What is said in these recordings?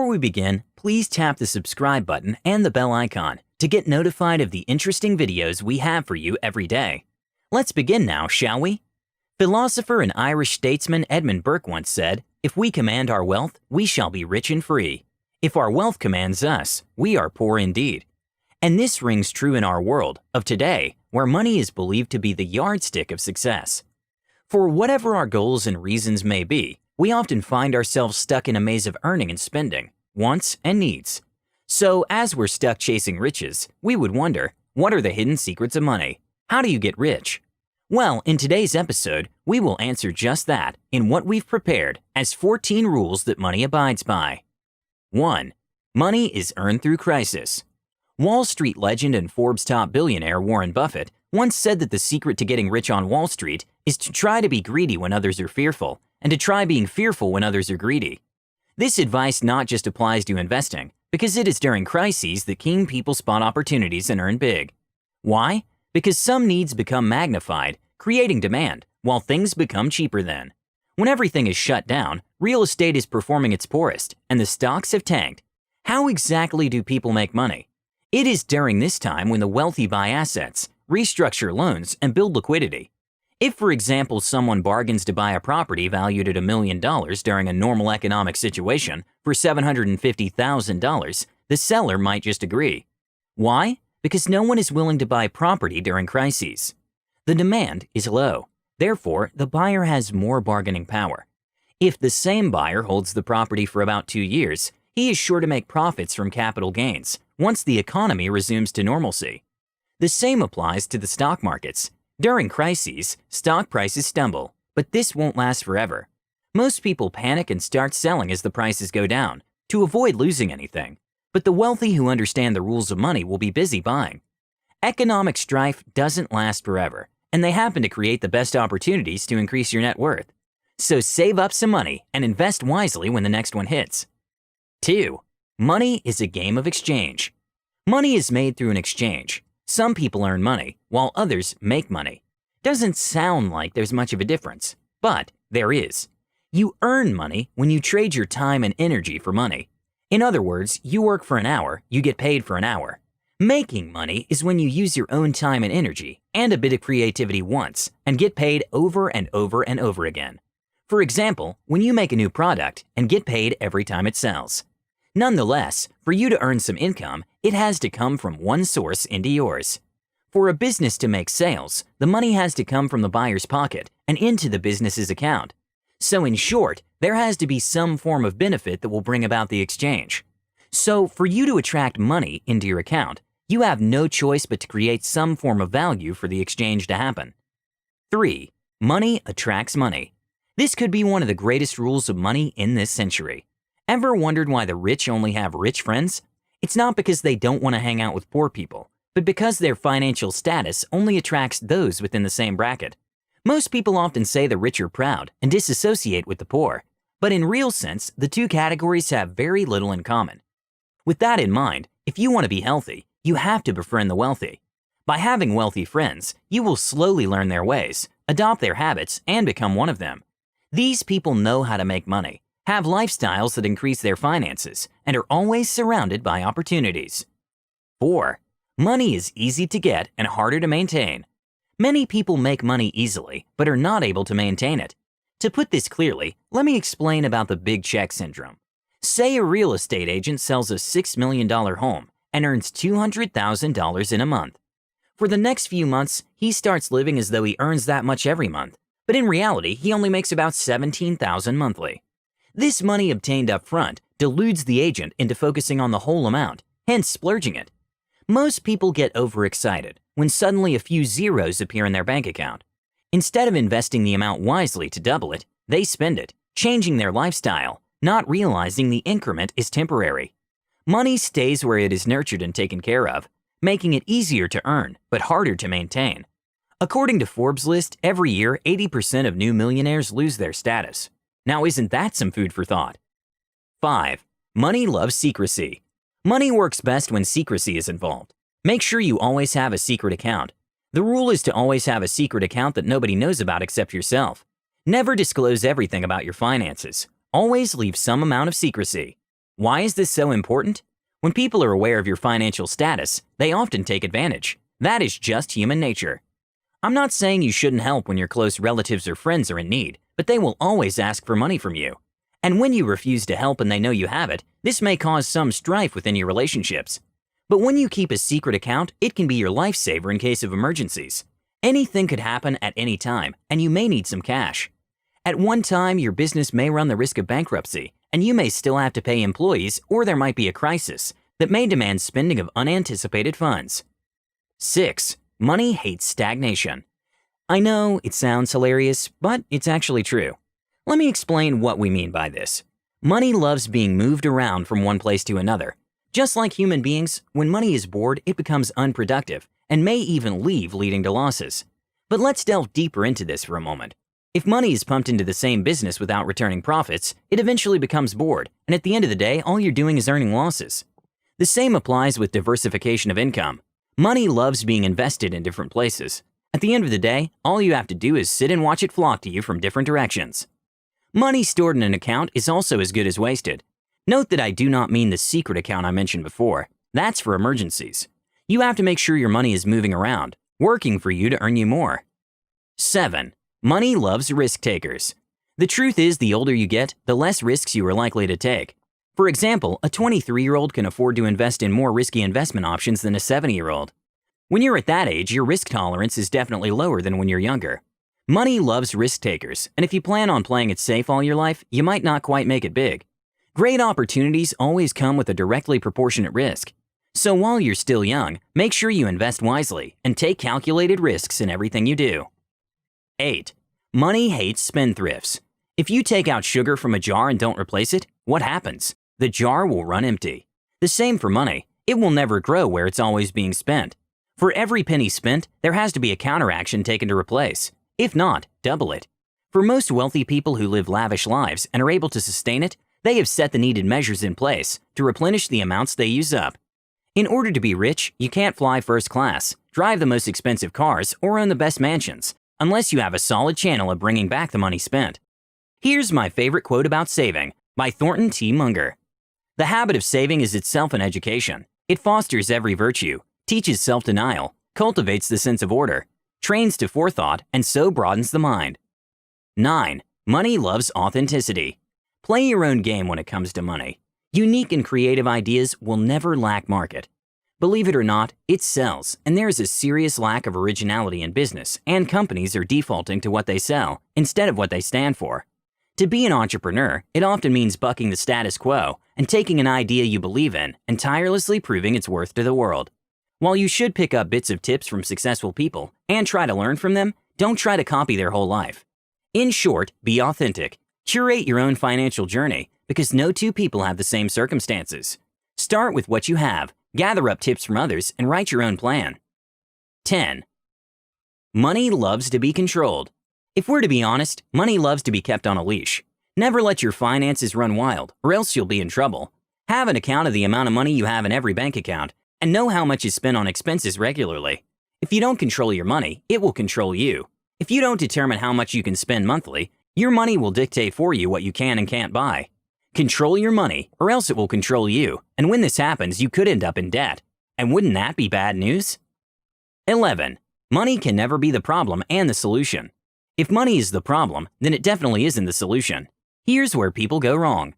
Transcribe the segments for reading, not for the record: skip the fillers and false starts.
Before we begin, please tap the subscribe button and the bell icon to get notified of the interesting videos we have for you every day. Let's begin now, shall we? Philosopher and Irish statesman Edmund Burke once said, "If we command our wealth, we shall be rich and free. If our wealth commands us, we are poor indeed." And this rings true in our world of today, where money is believed to be the yardstick of success. For whatever our goals and reasons may be, we often find ourselves stuck in a maze of earning and spending, wants and needs. So as we're stuck chasing riches, we would wonder, what are the hidden secrets of money? How do you get rich? Well, in today's episode, we will answer just that in what we've prepared as 14 rules that money abides by. 1. Money is earned through crisis. Wall Street legend and Forbes top billionaire Warren Buffett once said that the secret to getting rich on Wall Street is to try to be greedy when others are fearful, and to try being fearful when others are greedy. This advice not just applies to investing, because it is during crises that keen people spot opportunities and earn big. Why? Because some needs become magnified, creating demand, while things become cheaper then. When everything is shut down, real estate is performing its poorest, and the stocks have tanked. How exactly do people make money? It is during this time when the wealthy buy assets, restructure loans, and build liquidity. If, for example, someone bargains to buy a property valued at $1 million during a normal economic situation for $750,000, the seller might just agree. Why? Because no one is willing to buy property during crises. The demand is low. Therefore, the buyer has more bargaining power. If the same buyer holds the property for about 2 years, he is sure to make profits from capital gains once the economy resumes to normalcy. The same applies to the stock markets. During crises, stock prices stumble, but this won't last forever. Most people panic and start selling as the prices go down to avoid losing anything, but the wealthy who understand the rules of money will be busy buying. Economic strife doesn't last forever, and they happen to create the best opportunities to increase your net worth. So save up some money and invest wisely when the next one hits. 2. Money is a game of exchange. Money is made through an exchange. Some people earn money, while others make money. Doesn't sound like there's much of a difference, but there is. You earn money when you trade your time and energy for money. In other words, you work for an hour, you get paid for an hour. Making money is when you use your own time and energy and a bit of creativity once and get paid over and over and over again. For example, when you make a new product and get paid every time it sells. Nonetheless, for you to earn some income, it has to come from one source into yours. For a business to make sales, the money has to come from the buyer's pocket and into the business's account. So in short, there has to be some form of benefit that will bring about the exchange. So for you to attract money into your account, you have no choice but to create some form of value for the exchange to happen. 3. Money attracts money. This could be one of the greatest rules of money in this century. Ever wondered why the rich only have rich friends? It's not because they don't want to hang out with poor people, but because their financial status only attracts those within the same bracket. Most people often say the rich are proud and disassociate with the poor, but in real sense, the two categories have very little in common. With that in mind, if you want to be healthy, you have to befriend the wealthy. By having wealthy friends, you will slowly learn their ways, adopt their habits, and become one of them. These people know how to make money, have lifestyles that increase their finances, and are always surrounded by opportunities. 4. Money is easy to get and harder to maintain. Many people make money easily, but are not able to maintain it. To put this clearly, let me explain about the big check syndrome. Say a real estate agent sells a $6 million home and earns $200,000 in a month. For the next few months, he starts living as though he earns that much every month, but in reality, he only makes about $17,000 monthly. This money obtained up front deludes the agent into focusing on the whole amount, hence splurging it. Most people get overexcited when suddenly a few zeros appear in their bank account. Instead of investing the amount wisely to double it, they spend it, changing their lifestyle, not realizing the increment is temporary. Money stays where it is nurtured and taken care of, making it easier to earn but harder to maintain. According to Forbes' list, every year 80% of new millionaires lose their status. Now isn't that some food for thought? 5. Money loves secrecy. Money works best when secrecy is involved. Make sure you always have a secret account. The rule is to always have a secret account that nobody knows about except yourself. Never disclose everything about your finances. Always leave some amount of secrecy. Why is this so important? When people are aware of your financial status, they often take advantage. That is just human nature. I'm not saying you shouldn't help when your close relatives or friends are in need, but they will always ask for money from you. And when you refuse to help and they know you have it, this may cause some strife within your relationships. But when you keep a secret account, it can be your lifesaver in case of emergencies. Anything could happen at any time, and you may need some cash. At one time, your business may run the risk of bankruptcy, and you may still have to pay employees, or there might be a crisis that may demand spending of unanticipated funds. 6. Money hates stagnation. I know it sounds hilarious, but it's actually true. Let me explain what we mean by this. Money loves being moved around from one place to another. Just like human beings, when money is bored, it becomes unproductive and may even leave, leading to losses. But let's delve deeper into this for a moment. If money is pumped into the same business without returning profits, it eventually becomes bored, and at the end of the day, all you're doing is earning losses. The same applies with diversification of income. Money loves being invested in different places. At the end of the day, all you have to do is sit and watch it flock to you from different directions. Money stored in an account is also as good as wasted. Note that I do not mean the secret account I mentioned before. That's for emergencies. You have to make sure your money is moving around, working for you to earn you more. 7. Money loves risk takers. The truth is, the older you get, the less risks you are likely to take. For example, a 23-year-old can afford to invest in more risky investment options than a 70-year-old. When you're at that age, your risk tolerance is definitely lower than when you're younger. Money loves risk takers, and if you plan on playing it safe all your life, you might not quite make it big. Great opportunities always come with a directly proportionate risk. So while you're still young, make sure you invest wisely and take calculated risks in everything you do. 8. Money hates spendthrifts. If you take out sugar from a jar and don't replace it, what happens? The jar will run empty. The same for money. It will never grow where it's always being spent. For every penny spent, there has to be a counteraction taken to replace. If not, double it. For most wealthy people who live lavish lives and are able to sustain it, they have set the needed measures in place to replenish the amounts they use up. In order to be rich, you can't fly first class, drive the most expensive cars, or own the best mansions, unless you have a solid channel of bringing back the money spent. Here's my favorite quote about saving, by Thornton T. Munger. The habit of saving is itself an education. It fosters every virtue, teaches self-denial, cultivates the sense of order, trains to forethought, and so broadens the mind. 9. Money loves authenticity. Play your own game when it comes to money. Unique and creative ideas will never lack market. Believe it or not, it sells, and there is a serious lack of originality in business, and companies are defaulting to what they sell instead of what they stand for. To be an entrepreneur, it often means bucking the status quo and taking an idea you believe in and tirelessly proving its worth to the world. While you should pick up bits of tips from successful people and try to learn from them, don't try to copy their whole life. In short, be authentic. Curate your own financial journey because no two people have the same circumstances. Start with what you have, gather up tips from others, and write your own plan. 10. Money loves to be controlled. If we're to be honest, money loves to be kept on a leash. Never let your finances run wild, or else you'll be in trouble. Have an account of the amount of money you have in every bank account, and know how much is spent on expenses regularly. If you don't control your money, it will control you. If you don't determine how much you can spend monthly, your money will dictate for you what you can and can't buy. Control your money, or else it will control you, and when this happens, you could end up in debt. And wouldn't that be bad news? 11. Money can never be the problem and the solution. If money is the problem, then it definitely isn't the solution. Here's where people go wrong.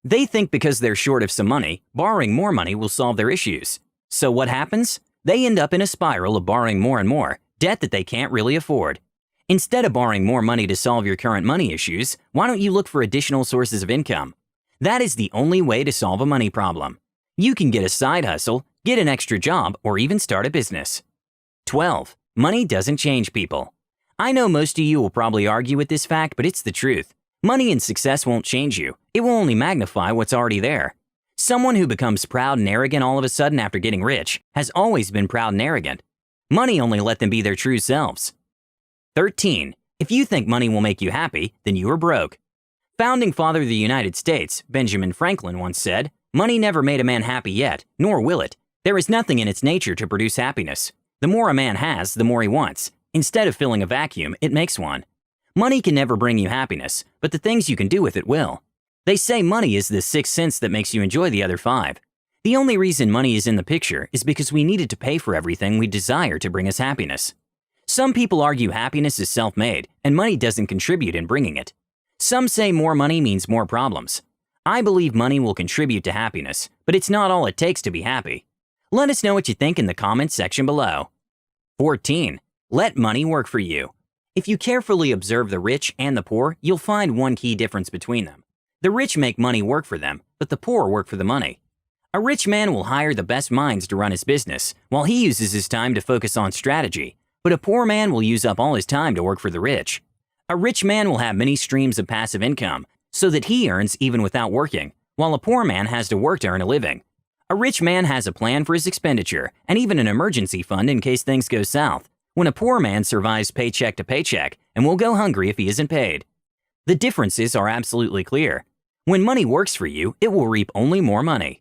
They think because they're short of some money, borrowing more money will solve their issues. So what happens? They end up in a spiral of borrowing more and more, debt that they can't really afford. Instead of borrowing more money to solve your current money issues, why don't you look for additional sources of income? That is the only way to solve a money problem. You can get a side hustle, get an extra job, or even start a business. 12. Money doesn't change people. I know most of you will probably argue with this fact, but it's the truth. Money and success won't change you. It will only magnify what's already there. Someone who becomes proud and arrogant all of a sudden after getting rich has always been proud and arrogant. Money only let them be their true selves. 13. If you think money will make you happy, then you are broke. Founding father of the United States, Benjamin Franklin, once said, "Money never made a man happy yet, nor will it. There is nothing in its nature to produce happiness. The more a man has, the more he wants. Instead of filling a vacuum, it makes one." Money can never bring you happiness, but the things you can do with it will. They say money is the sixth sense that makes you enjoy the other five. The only reason money is in the picture is because we needed to pay for everything we desire to bring us happiness. Some people argue happiness is self-made and money doesn't contribute in bringing it. Some say more money means more problems. I believe money will contribute to happiness, but it's not all it takes to be happy. Let us know what you think in the comments section below. 14. Let money work for you. If you carefully observe the rich and the poor, you'll find one key difference between them. The rich make money work for them, but the poor work for the money. A rich man will hire the best minds to run his business, while he uses his time to focus on strategy, but a poor man will use up all his time to work for the rich. A rich man will have many streams of passive income, so that he earns even without working, while a poor man has to work to earn a living. A rich man has a plan for his expenditure and even an emergency fund in case things go south, when a poor man survives paycheck to paycheck and will go hungry if he isn't paid. The differences are absolutely clear. When money works for you, it will reap only more money.